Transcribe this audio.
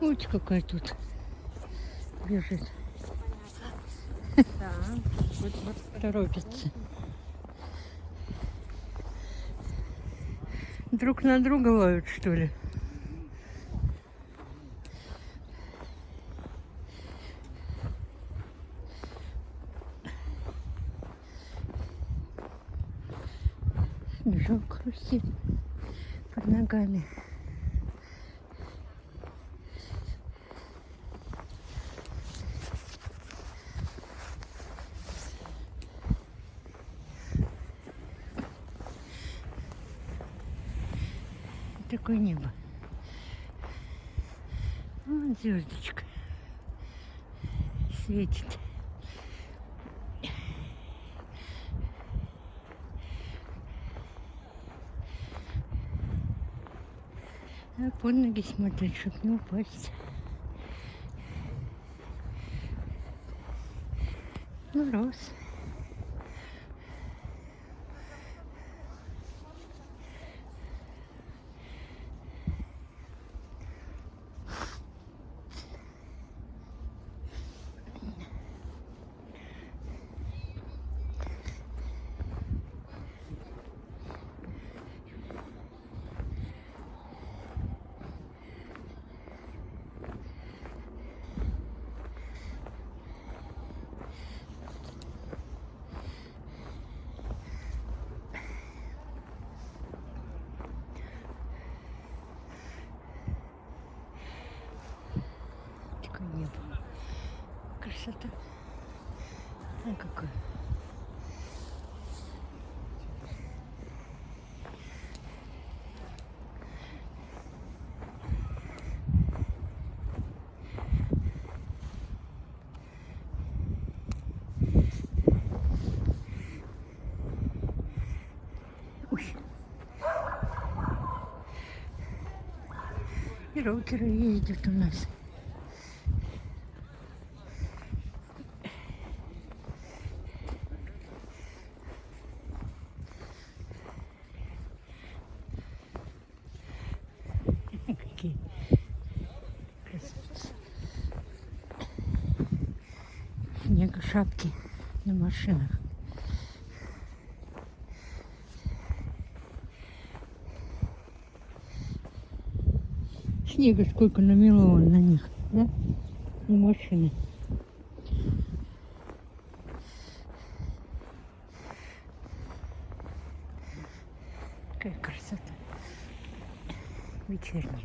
Уть какая тут бежит. Да. Торопится. Друг на друга лают, что ли? Снежок хрустит под ногами. Такое небо. Вот звездочка светит. А под ноги смотреть, чтобы не упасть. Мороз. Такое небо. Красота. А какая. Ой. И рокеры ездят у нас. Какие красавцы. Снегошапки на машинах. Снега сколько намело на них, да? На машины. Какая красота. Вечерняя.